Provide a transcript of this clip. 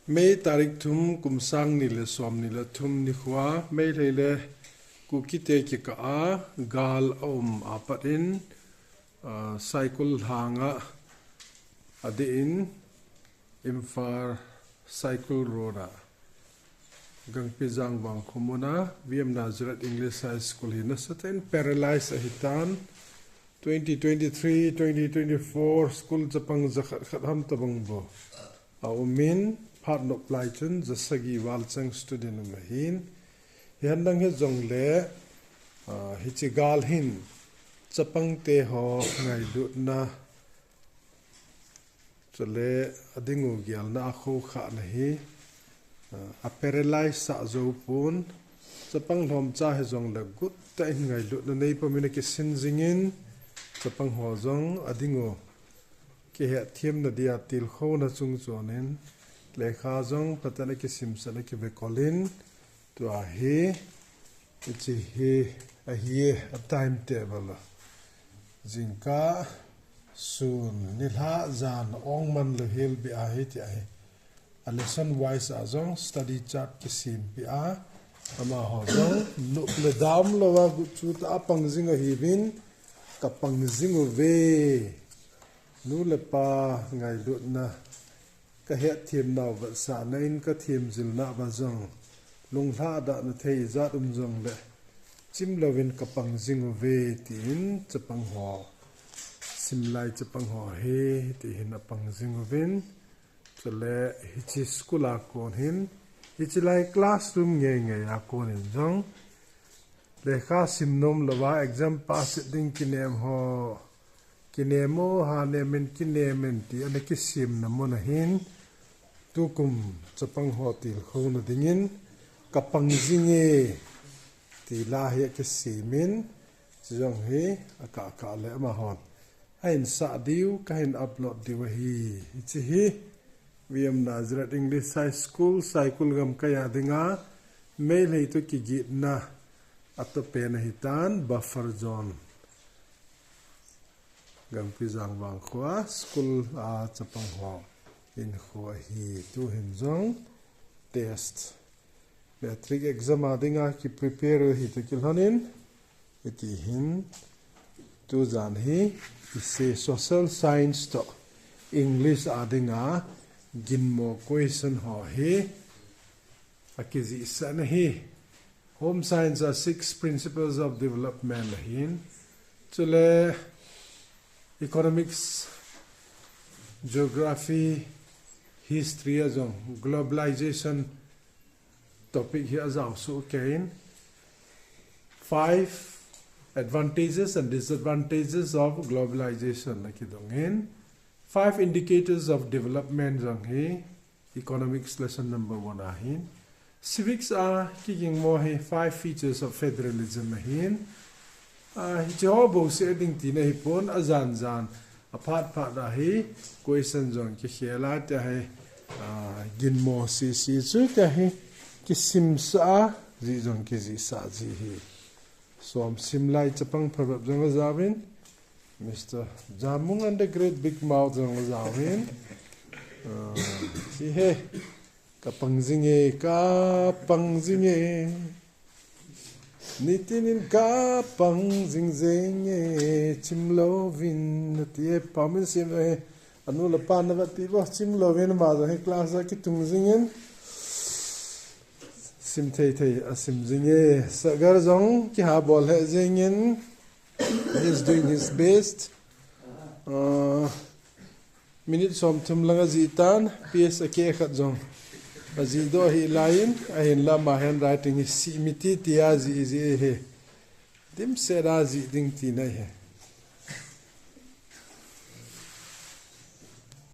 May tarik thum kum sang ni le som ni le thum ni khwa may le ku kite ki ka a gal apatin cycle hanga adin imfar cycle roda gang pizang bang khumuna VM Nazareth English High School hina saten paralyzed ahitan 2023-2024 school japang zakhat khatham tabang bo aumin part no plaichun jasagi walchang student mahin hiandang he jongle hichigal hin chapang te ho ngai du na chole adingu gyal na kho kha na hi a paralyze sa zo pun chapang hom cha he jongle gut ta in ngai du na nei pamina ke sinjingin chapang ho jong adingu ke he thiam na dia til kho na chung chonen lekha jong patana ke simsana ke bekolin to a he ichi he a timetable jingka soon nilha zan ongman le hel bi a he ti a lesson wise a jong study chart ke sim bi a ama ho jong look le dam lo wa gu chu ta pang jing a hi bin kapang jing ve nu le pa ngai lut na ka he thiam naw ba sa na in ka thiam zil na ba jong lung tha da na thei za jong le chimlouvin kapang jing ve tin chapang ho simlai chapang ho he ti hin apang jing vin chale hichi school a kon hin hichi lai classroom nge ya kon in jong lekha simnom lawa exam pass ding kinem ho kinemo ha nemen kinemen ti anaki sim na mo na hin tukum chapang ho til khona dingin kapang jing'e ti la he ke simin jong he aka le ma hon hain sa diu ka hin upload diu hi chi hi VM Nazareth English High School cycle gam ka ya dinga mail he to ki git na atope na hitan buffer zone gang pizang bang khwa school a chapang ho in khwa hi tu hin zong test matric exam adinga ki prepare hi to kilhanin iti hin tu zan hi ise social science to English adinga ginmo question ho hi akizi san hi home science are 6 principles of development hin chule economics geography history azong globalization topic here is also again 5 advantages and disadvantages of globalization like idongin 5 indicators of development jong he economics lesson number 1 ahin civics are kicking more he 5 features of federalism ahin job se ding ti nei pon azan apart da hi question jong ki khela ta hai gin mo si chu ta hi ki sim sa ji jong ki ji sa ji hi som sim lai chapang phab jong zawin Mr. Jamung and the great big mouth jong zawin si he kapang jing'e nitinin kapang jing'e chimlouvin tie pamin sim anu la pan na ti bo chimlouvin ma he class ki tung jing'en sim thei asim jing'e sagar jong ki ha bol he jing'en he is doing his best minute som tum langa jitan ps ake khat jong azido hi lain ahin la ma handwriting hi simiti tia ji he dim sera ji ding ti nai he